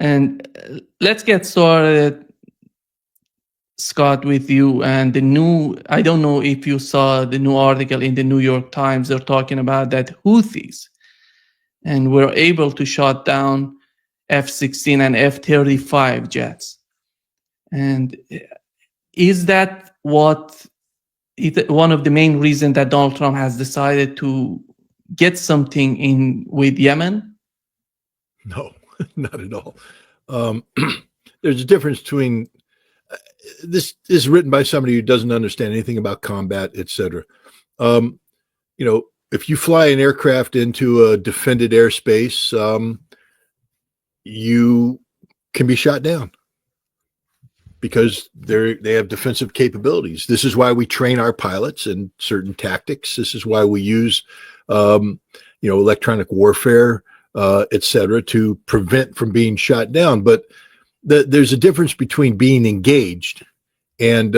And let's get started, Scott, with you. And I don't know if you saw the new article in the New York Times. They're talking about that Houthis, and were able to shut down F-16 and F-35 jets. And is that one of the main reasons that Donald Trump has decided to get something in with Yemen? No, not at all. There's a difference between this is written by somebody who doesn't understand anything about combat, etc. If you fly an aircraft into a defended airspace, you can be shot down because they have defensive capabilities. This is why we train our pilots in certain tactics. This is why we use, electronic warfare, etc., to prevent from being shot down. But there's a difference between being engaged and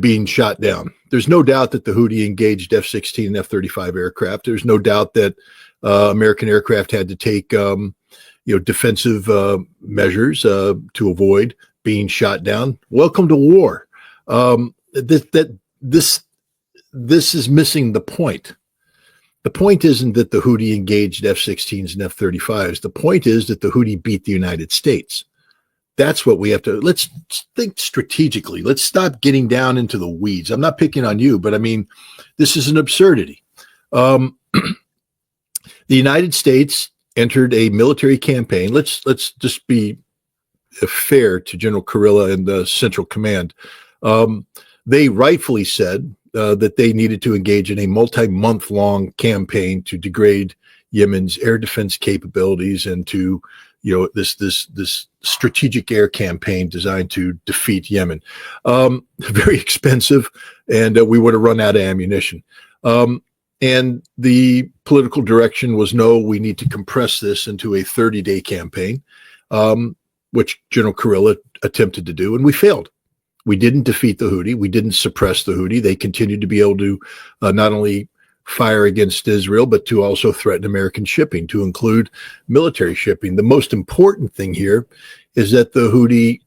being shot down. There's no doubt that the Houthi engaged F-16 and F-35 aircraft. There's no doubt that American aircraft had to take defensive measures to avoid being shot down. Welcome to war. This is missing the point. The point isn't that the Houthi engaged F-16s and F-35s. The point is that the Houthi beat the United States. That's what we have to, let's think strategically. Let's stop getting down into the weeds. I'm not picking on you, but I mean, this is an absurdity. The United States entered a military campaign. Let's just be fair to General Kurilla and the Central Command. They rightfully said that they needed to engage in a multi-month-long campaign to degrade Yemen's air defense capabilities and to this strategic air campaign designed to defeat Yemen. Very expensive, and we would have run out of ammunition. And the political direction was, no, we need to compress this into a 30-day campaign, which General Kurilla attempted to do, and we failed. We didn't defeat the Houthi. We didn't suppress the Houthi. They continued to be able to not only fire against Israel, but to also threaten American shipping, to include military shipping. The most important thing here is that the Houthi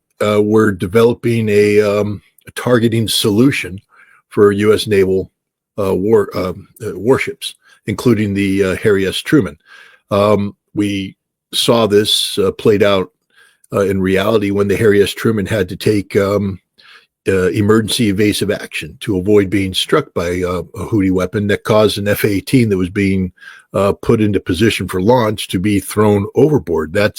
were developing a targeting solution for U.S. naval warships, including the Harry S. Truman. We saw this played out in reality when the Harry S. Truman had to take emergency evasive action to avoid being struck by a Houthi weapon that caused an F-18 that was being put into position for launch to be thrown overboard. That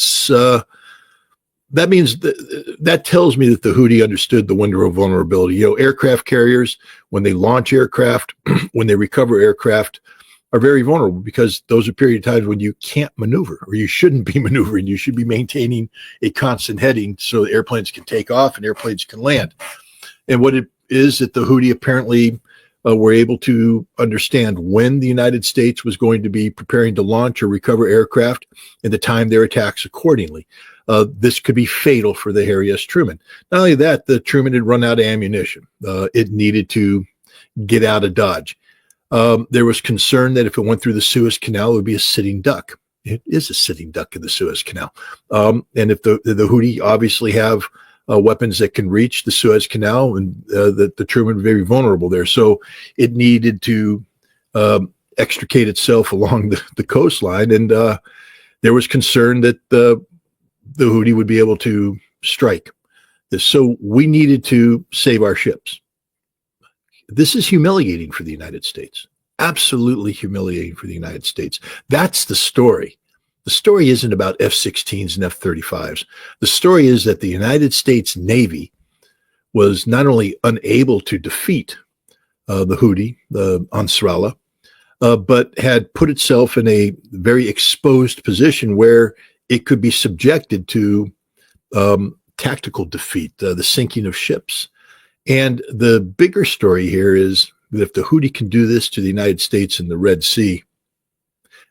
tells me that the Houthi understood the window of vulnerability. Aircraft carriers, when they launch aircraft, when they recover aircraft, are very vulnerable because those are period of times when you can't maneuver, or you shouldn't be maneuvering. You should be maintaining a constant heading so airplanes can take off and airplanes can land. And what it is that the Houthi apparently were able to understand when the United States was going to be preparing to launch or recover aircraft and to time their attacks accordingly. This could be fatal for the Harry S. Truman. Not only that, the Truman had run out of ammunition. It needed to get out of Dodge. There was concern that if it went through the Suez Canal, it would be a sitting duck. It is a sitting duck in the Suez Canal. And if the Houthi obviously have weapons that can reach the Suez Canal, and the Truman was very vulnerable there. So it needed to extricate itself along the coastline. And there was concern that the Houthi would be able to strike this. So we needed to save our ships. This is humiliating for the United States. Absolutely humiliating for the United States. That's the story. The story isn't about F-16s and F-35s. The story is that the United States Navy was not only unable to defeat the Houthi, the Ansarallah, but had put itself in a very exposed position where it could be subjected to tactical defeat, the sinking of ships. And the bigger story here is that if the Houthi can do this to the United States in the Red Sea,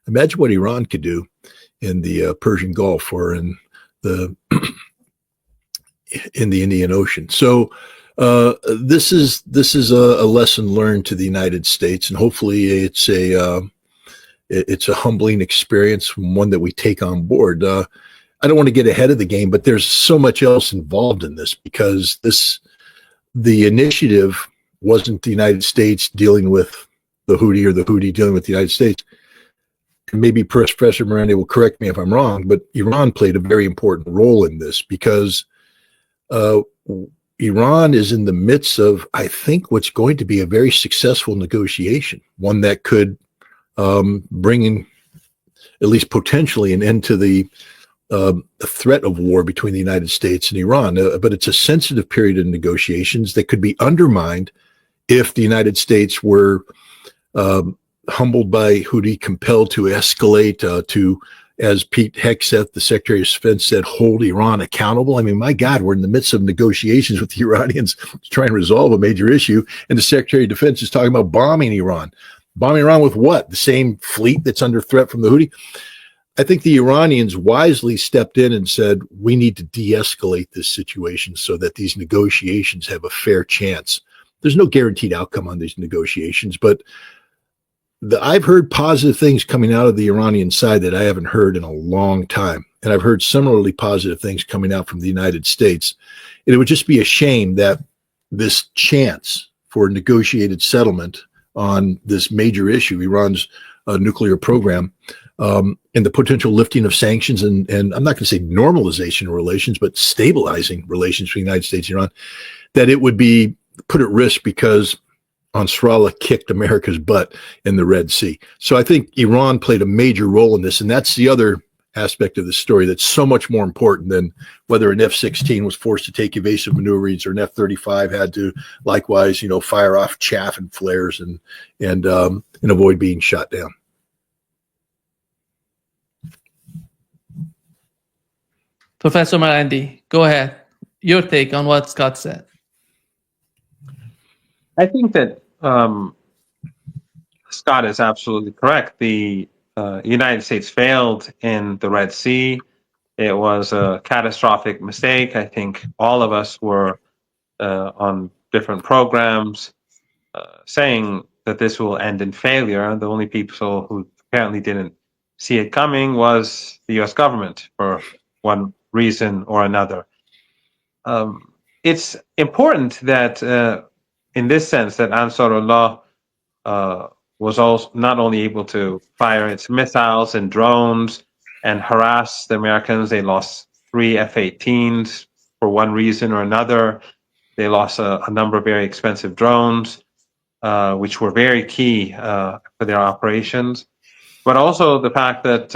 imagine what Iran could do in the Persian Gulf or in the Indian Ocean. So this is a lesson learned to the United States, and hopefully it's a humbling experience, one that we take on board. I don't want to get ahead of the game, but there's so much else involved in this because the initiative wasn't the United States dealing with the Houthi or the Houthi dealing with the United States. And maybe Professor Marandi will correct me if I'm wrong, but Iran played a very important role in this because Iran is in the midst of, I think, what's going to be a very successful negotiation, one that could bring in, at least potentially, an end to the threat of war between the United States and Iran. But it's a sensitive period of negotiations that could be undermined if the United States were humbled by Houthi, compelled to escalate to, as Pete Hegseth, the Secretary of Defense, said, hold Iran accountable. I mean, my God, we're in the midst of negotiations with the Iranians to try and resolve a major issue. And the Secretary of Defense is talking about bombing Iran. Bombing Iran with what? The same fleet that's under threat from the Houthi? I think the Iranians wisely stepped in and said, we need to de-escalate this situation so that these negotiations have a fair chance. There's no guaranteed outcome on these negotiations, but I've heard positive things coming out of the Iranian side that I haven't heard in a long time. And I've heard similarly positive things coming out from the United States. And it would just be a shame that this chance for a negotiated settlement on this major issue, Iran's nuclear program, and the potential lifting of sanctions and I'm not going to say normalization of relations, but stabilizing relations between the United States and Iran, that it would be put at risk because Nasrallah kicked America's butt in the Red Sea. So I think Iran played a major role in this, and that's the other aspect of the story that's so much more important than whether an F-16 was forced to take evasive maneuvers or an F-35 had to likewise, fire off chaff and flares and avoid being shot down. Professor Marandi, go ahead. Your take on what Scott said. I think that Scott is absolutely correct. The United States failed in the Red Sea. It was a catastrophic mistake. I think all of us were on different programs saying that this will end in failure. The only people who apparently didn't see it coming was the U.S. government for one reason or another. It's important that in this sense that Ansarullah was also not only able to fire its missiles and drones and harass the Americans. They lost 3 F-18s for one reason or another. They lost a number of very expensive drones, which were very key for their operations. But also the fact that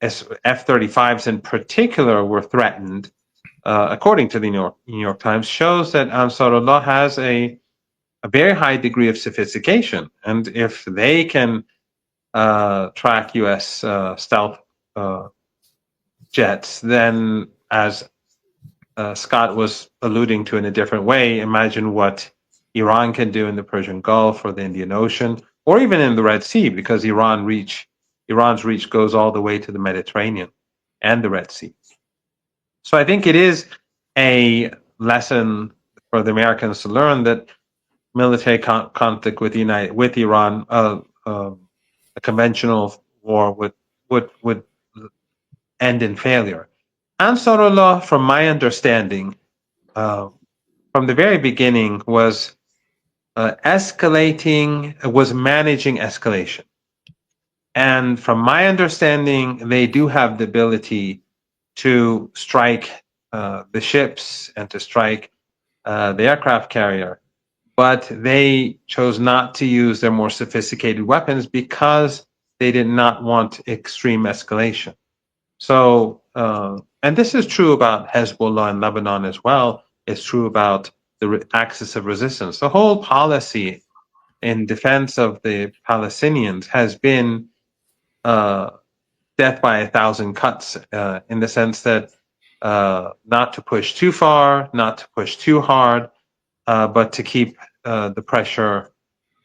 F-35s in particular were threatened, according to the New York Times, shows that Ansarullah has a very high degree of sophistication. And if they can track U.S. stealth jets, then as Scott was alluding to in a different way, imagine what Iran can do in the Persian Gulf or the Indian Ocean, or even in the Red Sea, because Iran's reach goes all the way to the Mediterranean and the Red Sea. So I think it is a lesson for the Americans to learn that military conflict with Iran, a conventional war would end in failure. Ansarullah, from my understanding, from the very beginning, was managing escalation. And from my understanding, they do have the ability to strike the ships and to strike the aircraft carrier. But they chose not to use their more sophisticated weapons because they did not want extreme escalation. So, and this is true about Hezbollah in Lebanon as well. It's true about the axis of resistance. The whole policy in defense of the Palestinians has been death by 1,000 cuts, in the sense that not to push too far, not to push too hard, but to keep the pressure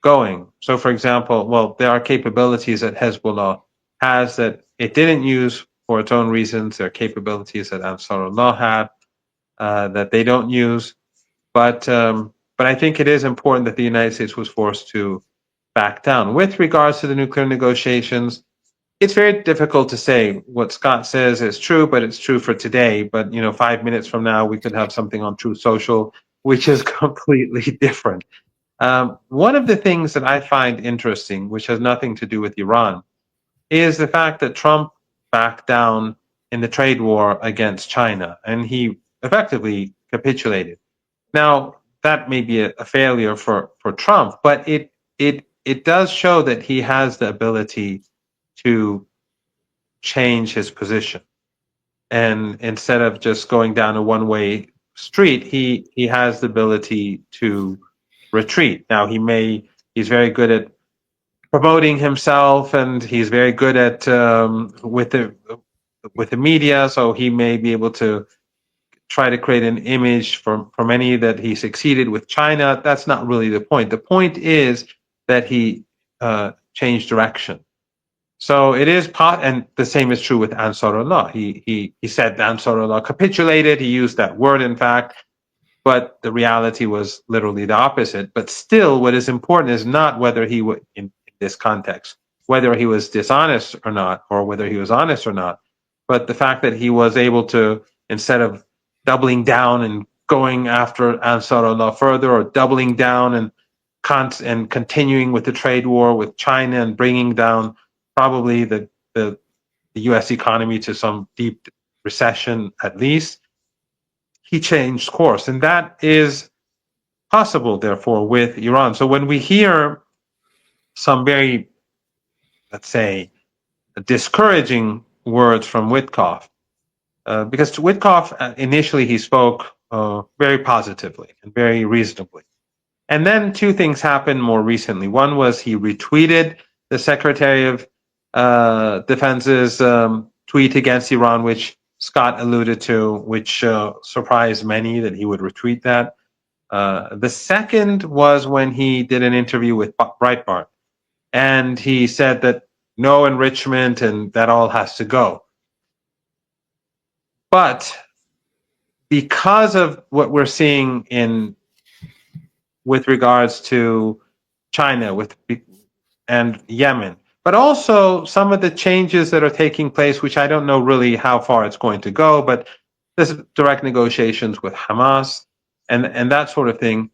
going. So, for example, there are capabilities that Hezbollah has that it didn't use for its own reasons. There are capabilities that Ansarullah had that they don't use. But I think it is important that the United States was forced to back down. With regards to the nuclear negotiations, It's very difficult to say. What Scott says is true, but it's true for today. But 5 minutes from now, we could have something on Truth Social, which is completely different. One of the things that I find interesting, which has nothing to do with Iran, is the fact that Trump backed down in the trade war against China, and he effectively capitulated. Now, that may be a failure for Trump, but it does show that he has the ability to change his position. And instead of just going down a one-way street, he has the ability to retreat. Now, he's very good at promoting himself, and he's very good at with the media, so he may be able to try to create an image from any that he succeeded with China. That's not really the point. The point is that he changed direction. So it is and the same is true with Ansarullah. He said Ansarullah capitulated. He used that word, in fact, but the reality was literally the opposite. But still, what is important is not whether he would, in this context, whether he was dishonest or not, or whether he was honest or not, but the fact that he was able to, instead of doubling down and going after Ansarullah further, or doubling down and continuing with the trade war with China and bringing down probably the U.S. economy to some deep recession at least, he changed course. And that is possible, therefore, with Iran. So when we hear some very, let's say, discouraging words from Witkoff, because Witkoff, initially he spoke very positively and very reasonably. And then two things happened more recently. One was he retweeted the Secretary of Defense's tweet against Iran, which Scott alluded to, which surprised many that he would retweet that. The second was when he did an interview with Breitbart, and he said that no enrichment and that all has to go. But because of what we're seeing with regards to China and Yemen, but also some of the changes that are taking place, which I don't know really how far it's going to go, but there's direct negotiations with Hamas and that sort of thing.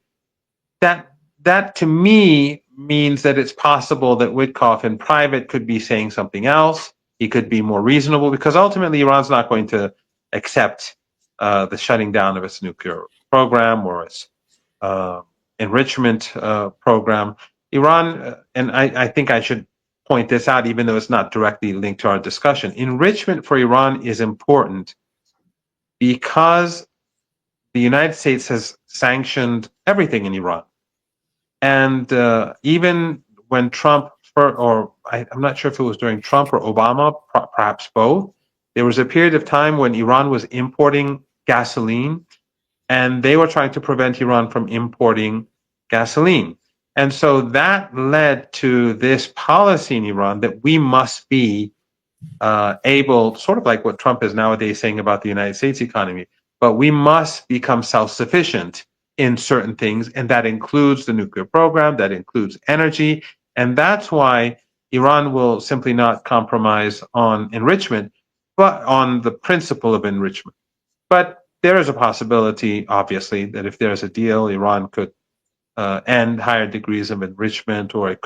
That to me means that it's possible that Witkoff in private could be saying something else. He could be more reasonable, because ultimately Iran's not going to accept the shutting down of its nuclear program or its enrichment program. Iran, and I think I should point this out, even though it's not directly linked to our discussion, enrichment for Iran is important because the United States has sanctioned everything in Iran. And even when Trump, I'm not sure if it was during Trump or Obama, perhaps both, there was a period of time when Iran was importing gasoline, and they were trying to prevent Iran from importing gasoline. And so that led to this policy in Iran that we must be able, sort of like what Trump is nowadays saying about the United States economy, but we must become self-sufficient in certain things, and that includes the nuclear program, that includes energy, and that's why Iran will simply not compromise on enrichment, but on the principle of enrichment. But there is a possibility, obviously, that if there's a deal, Iran could end higher degrees of enrichment, or it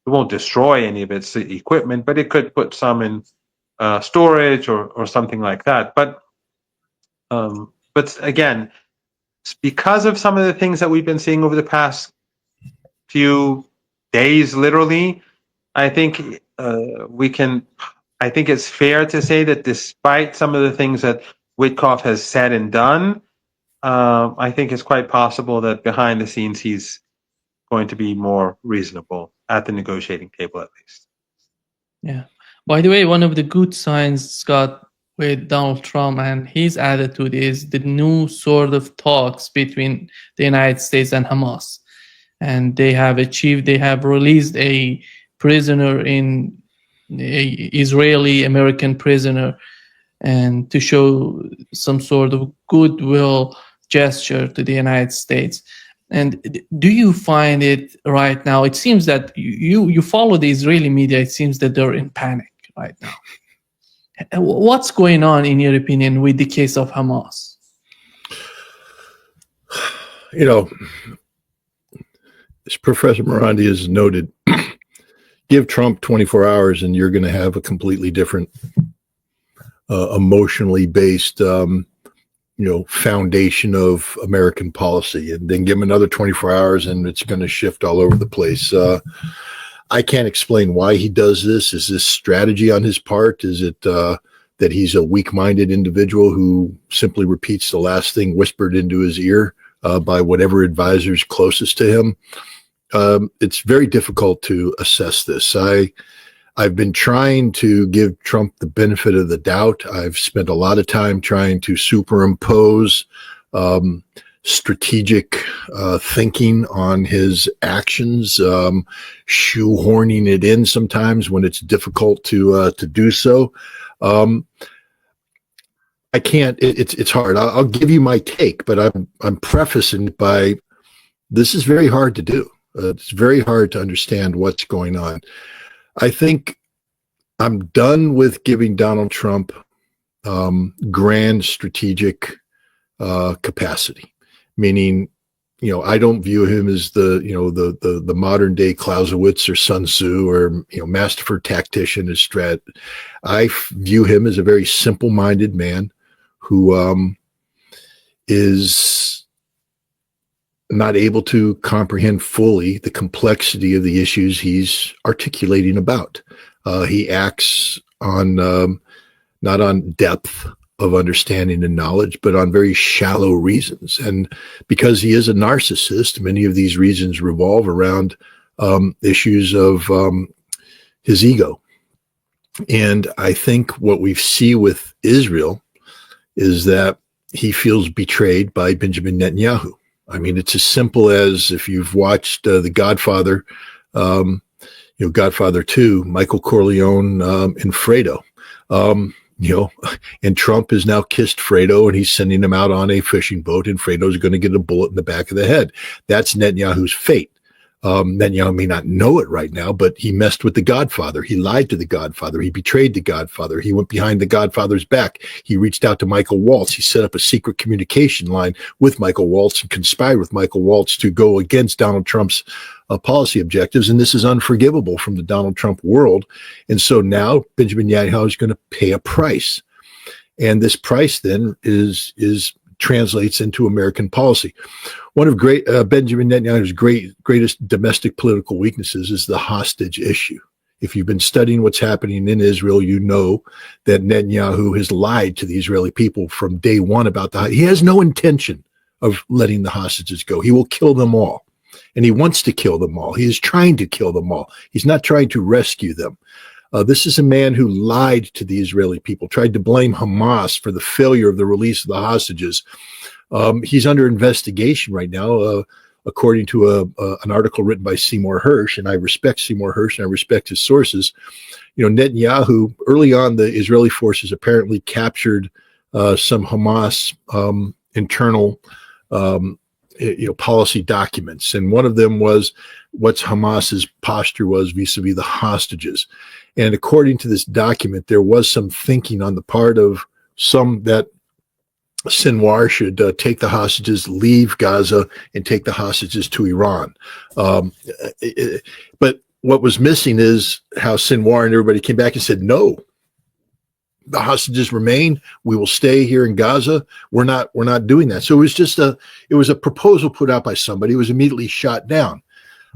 won't destroy any of its equipment, but it could put some in storage or something like that. But again, because of some of the things that we've been seeing over the past few days, literally, I think I think it's fair to say that despite some of the things that Witkoff has said and done, I think it's quite possible that behind the scenes he's going to be more reasonable at the negotiating table, at least. Yeah. By the way, one of the good signs, Scott, with Donald Trump and his attitude is the new sort of talks between the United States and Hamas. And they have released a prisoner a Israeli-American prisoner, and to show some sort of goodwill gesture to the United States. And do you find it right now? It seems that you follow the Israeli media. It seems that they're in panic right now. What's going on, in your opinion, with the case of Hamas? You know, as Professor Marandi has noted, give Trump 24 hours and you're going to have a completely different emotionally based foundation of American policy, and then give him another 24 hours and it's going to shift all over the place. I can't explain why he does this. Is this strategy on his part? Is it that he's a weak-minded individual who simply repeats the last thing whispered into his ear by whatever advisors closest to him? It's very difficult to assess this. I've been trying to give Trump the benefit of the doubt. I've spent a lot of time trying to superimpose strategic thinking on his actions, shoehorning it in sometimes when it's difficult to do so. I can't. It's hard. I'll give you my take, but I'm prefacing it by this is very hard to do. It's very hard to understand what's going on. I think I'm done with giving Donald Trump grand strategic capacity, meaning, I don't view him as the modern day Clausewitz or Sun Tzu or, masterful tactician as Strat. I view him as a very simple-minded man who is not able to comprehend fully the complexity of the issues he's articulating about. He acts on not on depth of understanding and knowledge, but on very shallow reasons. And because he is a narcissist, many of these reasons revolve around issues of his ego. And I think what we see with Israel is that he feels betrayed by Benjamin Netanyahu. I mean, it's as simple as if you've watched The Godfather, Godfather 2, Michael Corleone and Fredo. And Trump has now kissed Fredo and he's sending him out on a fishing boat, and Fredo's going to get a bullet in the back of the head. That's Netanyahu's fate. Netanyahu may not know it right now, but he messed with the Godfather. He lied to the Godfather. He betrayed the Godfather. He went behind the Godfather's back. He reached out to Michael Waltz. He set up a secret communication line with Michael Waltz and conspired with Michael Waltz to go against Donald Trump's policy objectives. And this is unforgivable from the Donald Trump world. And so now Benjamin Netanyahu is going to pay a price. And this price then translates into American policy. One of Benjamin Netanyahu's greatest domestic political weaknesses is the hostage issue. If you've been studying what's happening in Israel, you know that Netanyahu has lied to the Israeli people from day one about he has no intention of letting the hostages go. He will kill them all. And he wants to kill them all. He is trying to kill them all. He's not trying to rescue them. This is a man who lied to the Israeli people, tried to blame Hamas for the failure of the release of the hostages. He's under investigation right now, according to an article written by Seymour Hersh, and I respect Seymour Hersh and I respect his sources. Netanyahu, early on, the Israeli forces apparently captured some Hamas internal policy documents, and one of them was what Hamas's posture was vis-a-vis the hostages. And according to this document, there was some thinking on the part of some that Sinwar should take the hostages, leave Gaza, and take the hostages to Iran. But what was missing is how Sinwar and everybody came back and said, no, the hostages remain. We will stay here in Gaza. We're not doing that. So it was a proposal put out by somebody. It was immediately shot down.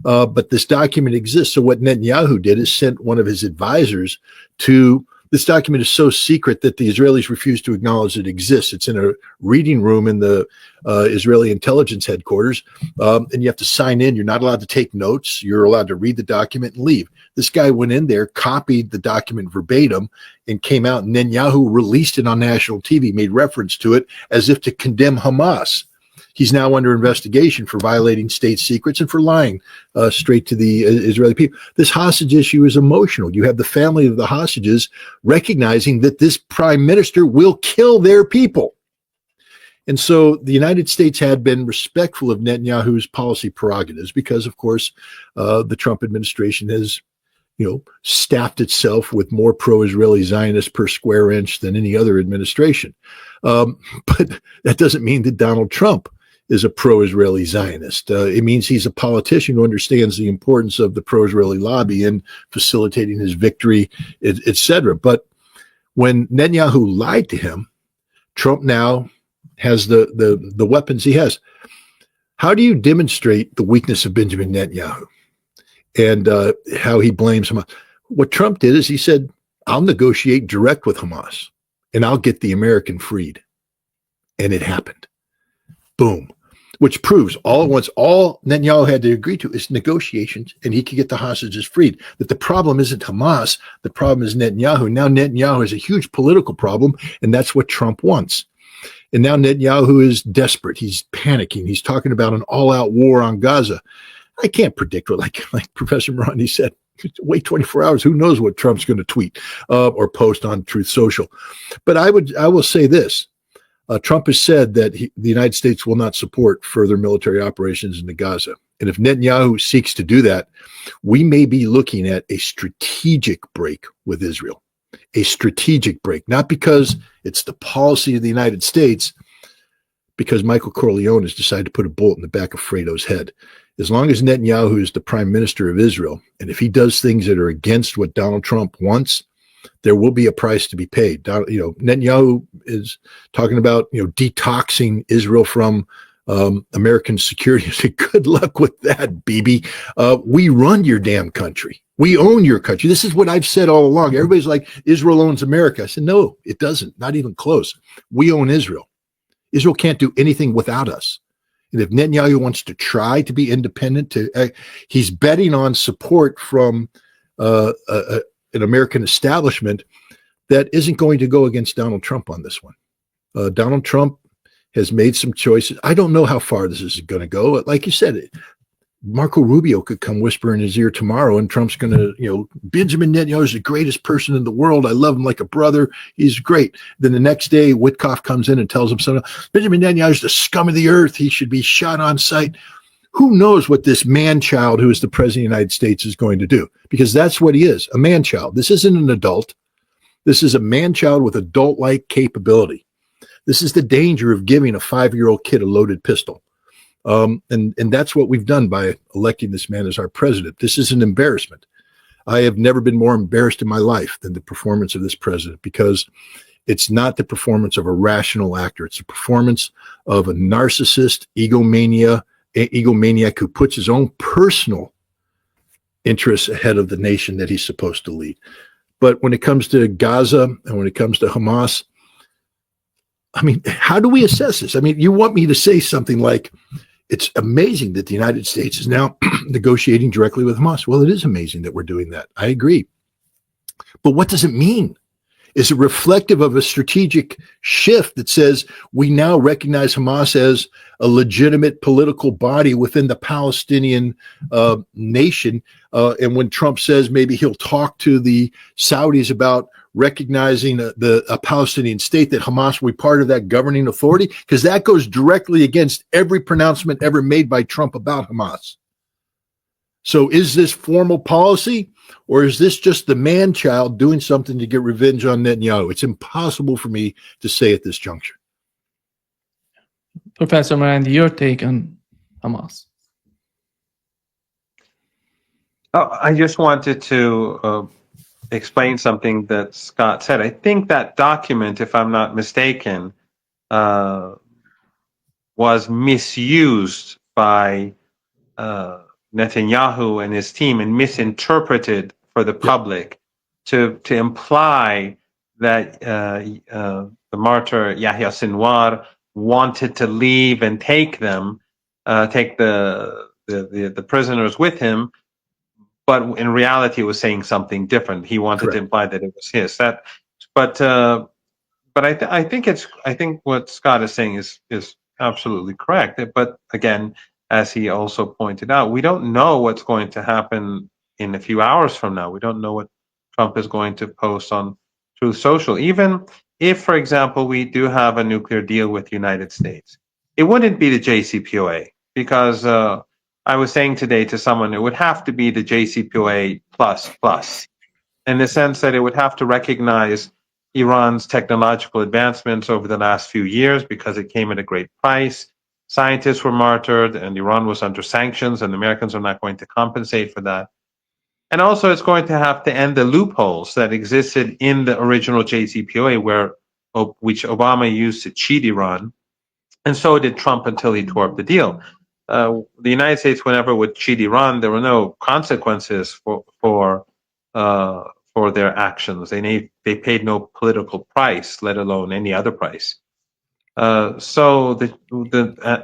But this document exists. So what Netanyahu did is sent one of his advisors to. This document is so secret that the Israelis refuse to acknowledge it exists. It's in a reading room in the Israeli intelligence headquarters, and you have to sign in. You're not allowed to take notes. You're allowed to read the document and leave. This guy went in there, copied the document verbatim, and came out, and Netanyahu released it on national TV, made reference to it as if to condemn Hamas. He's now under investigation for violating state secrets and for lying straight to the Israeli people. This hostage issue is emotional. You have the family of the hostages recognizing that this prime minister will kill their people. And so the United States had been respectful of Netanyahu's policy prerogatives because, of course, the Trump administration has, staffed itself with more pro-Israeli Zionists per square inch than any other administration. But that doesn't mean that Donald Trump is a pro-Israeli Zionist. It means he's a politician who understands the importance of the pro-Israeli lobby in facilitating his victory, et cetera. But when Netanyahu lied to him, Trump now has the weapons he has. How do you demonstrate the weakness of Benjamin Netanyahu and how he blames Hamas? What Trump did is he said, I'll negotiate direct with Hamas and I'll get the American freed. And it happened. Boom. Which proves all at once, all Netanyahu had to agree to is negotiations, and he could get the hostages freed. That the problem isn't Hamas, the problem is Netanyahu. Now Netanyahu has a huge political problem, and that's what Trump wants. And now Netanyahu is desperate. He's panicking. He's talking about an all-out war on Gaza. I can't predict what, like Professor Marandi said, wait 24 hours. Who knows what Trump's going to tweet or post on Truth Social. But I will say this. Trump has said that the United States will not support further military operations into Gaza. And if Netanyahu seeks to do that, we may be looking at a strategic break with Israel. A strategic break, not because it's the policy of the United States, because Michael Corleone has decided to put a bullet in the back of Fredo's head. As long as Netanyahu is the prime minister of Israel, and if he does things that are against what Donald Trump wants, there will be a price to be paid. Netanyahu is talking about, detoxing Israel from American security. I say, good luck with that, Bibi. We run your damn country. We own your country. This is what I've said all along. Everybody's like, Israel owns America. I said, no, it doesn't. Not even close. We own Israel. Israel can't do anything without us. And if Netanyahu wants to try to be independent, he's betting on support from an American establishment that isn't going to go against Donald Trump on this one. Donald Trump has made some choices. I don't know how far this is going to go. Like you said, Marco Rubio could come whisper in his ear tomorrow and Trump's going to, Benjamin Netanyahu is the greatest person in the world. I love him like a brother. He's great. Then the next day, Witkoff comes in and tells him something. Benjamin Netanyahu is the scum of the earth. He should be shot on sight. Who knows what this man-child who is the president of the United States is going to do? Because that's what he is, a man-child. This isn't an adult. This is a man-child with adult-like capability. This is the danger of giving a 5-year-old kid a loaded pistol. And that's what we've done by electing this man as our president. This is an embarrassment. I have never been more embarrassed in my life than the performance of this president, because it's not the performance of a rational actor. It's the performance of a narcissist, egomaniac who puts his own personal interests ahead of the nation that he's supposed to lead. But when it comes to Gaza and when it comes to Hamas, I mean, how do we assess this? I mean, you want me to say something like, it's amazing that the United States is now negotiating directly with Hamas. Well, it is amazing that we're doing that. I agree. But what does it mean? Is it reflective of a strategic shift that says we now recognize Hamas as a legitimate political body within the Palestinian nation? And when Trump says maybe he'll talk to the Saudis about recognizing a Palestinian state, that Hamas will be part of that governing authority, because that goes directly against every pronouncement ever made by Trump about Hamas. So is this formal policy, or is this just the man-child doing something to get revenge on Netanyahu? It's impossible for me to say at this juncture. Professor Marandi, your take on Hamas? I just wanted to explain something that Scott said. I think that document, if I'm not mistaken, was misused by Netanyahu and his team and misinterpreted for the public to imply that the martyr Yahya Sinwar wanted to leave and take the prisoners with him, but in reality was saying something different. He wanted Correct. to imply that it was his. But I think what Scott is saying is absolutely correct. But again, as he also pointed out, we don't know what's going to happen in a few hours from now. We don't know what Trump is going to post on Truth Social. Even if, for example, we do have a nuclear deal with the United States, it wouldn't be the JCPOA, because I was saying today to someone, it would have to be the JCPOA plus plus, in the sense that it would have to recognize Iran's technological advancements over the last few years because it came at a great price. Scientists were martyred, and Iran was under sanctions, and the Americans are not going to compensate for that. And also, it's going to have to end the loopholes that existed in the original JCPOA, which Obama used to cheat Iran, and so did Trump until he tore up the deal. The United States, whenever would cheat Iran, there were no consequences for their actions. They paid no political price, let alone any other price. So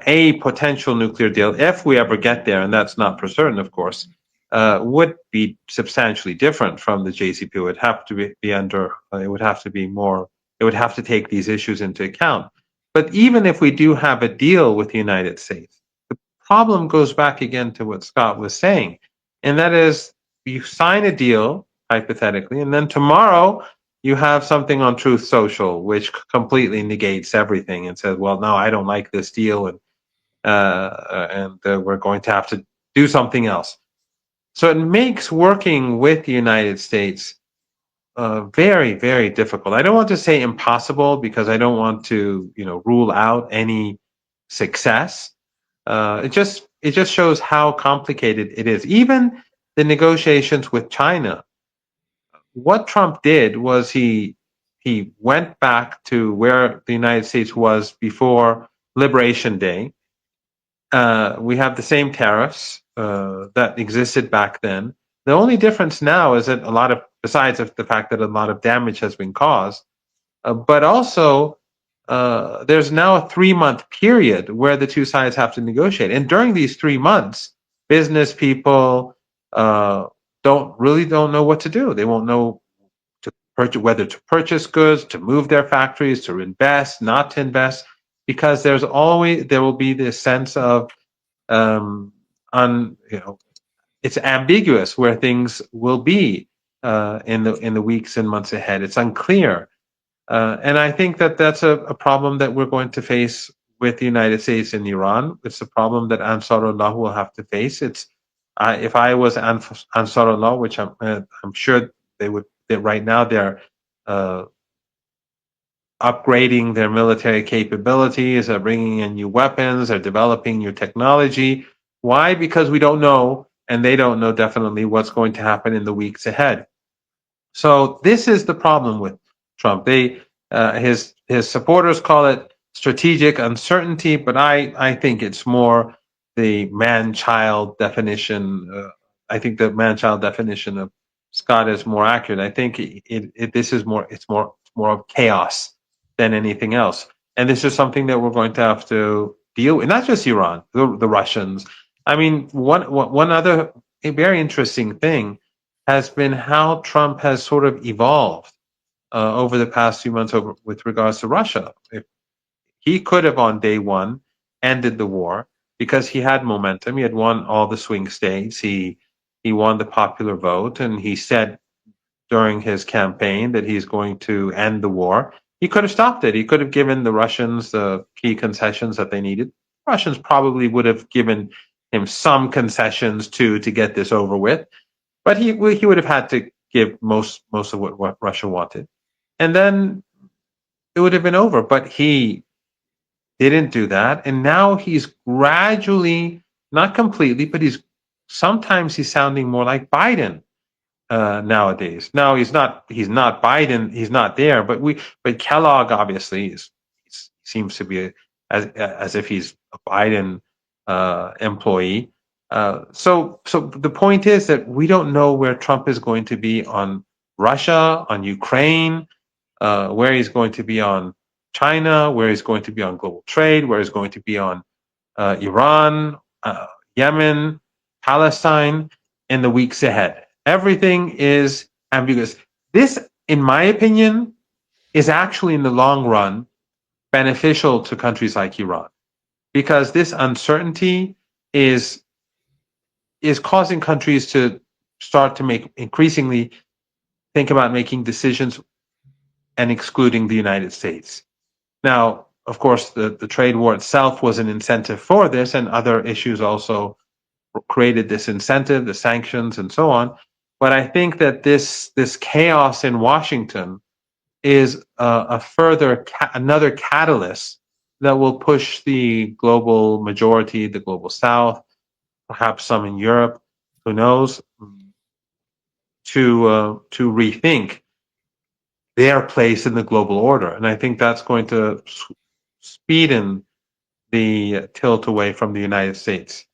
a potential nuclear deal, if we ever get there, and that's not for certain, of course, would be substantially different from the JCPOA. It would have to be under. It would have to be more. It would have to take these issues into account. But even if we do have a deal with the United States, the problem goes back again to what Scott was saying, and that is you sign a deal hypothetically, and then tomorrow you have something on Truth Social which completely negates everything and says, "Well, no, I don't like this deal, and we're going to have to do something else." So it makes working with the United States very, very difficult. I don't want to say impossible because I don't want to, rule out any success. It just shows how complicated it is. Even the negotiations with China. What Trump did was he went back to where the United States was before Liberation Day. We have the same tariffs that existed back then. The only difference now is that besides the fact that a lot of damage has been caused, but also there's now a 3-month period where the two sides have to negotiate. And during these 3 months, business people don't know what to do. They won't know whether to purchase goods, to move their factories, to invest, not to invest, because there will be this sense of it's ambiguous where things will be in the weeks and months ahead. It's unclear, and I think that that's a problem that we're going to face with the United States and Iran. It's a problem that Ansarullah will have to face. If I was Ansarullah, which I'm sure they would. Right now, they're upgrading their military capabilities, they're bringing in new weapons, they're developing new technology. Why? Because we don't know, and they don't know definitely what's going to happen in the weeks ahead. So this is the problem with Trump. His supporters call it strategic uncertainty, but I think it's more the man-child definition. I think the man-child definition of Scott is more accurate. I think it's more of chaos than anything else. And this is something that we're going to have to deal with, not just Iran, the Russians. I mean, one other very interesting thing has been how Trump has sort of evolved over the past few months with regards to Russia. He could have on day one ended the war because he had momentum. He had won all the swing states. He won the popular vote, and he said during his campaign that he's going to end the war. He could have stopped it. He could have given the Russians the key concessions that they needed. Russians probably would have given him some concessions too to get this over with, but he would have had to give most of what Russia wanted, and then it would have been over. But he didn't do that, and now he's gradually, not completely, but sometimes he's sounding more like Biden nowadays. Now he's not Biden, he's not there, but Kellogg obviously seems to be as if he's a Biden employee. So the point is that we don't know where Trump is going to be on Russia, on Ukraine, where he's going to be on China, where he's going to be on global trade, where he's going to be on Iran, Yemen, Palestine in the weeks ahead. Everything is ambiguous. This, in my opinion, is actually in the long run beneficial to countries like Iran, because this uncertainty is causing countries to start to increasingly think about making decisions and excluding the United States. Now, of course, the trade war itself was an incentive for this, and other issues also created this incentive, the sanctions, and so on. But I think that this chaos in Washington is another catalyst that will push the global majority, the global South, perhaps some in Europe, who knows, to rethink their place in the global order. And I think that's going to speed in the tilt away from the United States.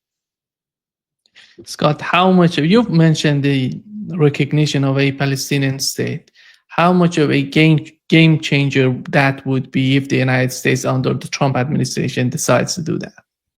Scott, how much you've mentioned the recognition of a Palestinian state? How much of a game changer that would be if the United States under the Trump administration decides to do that?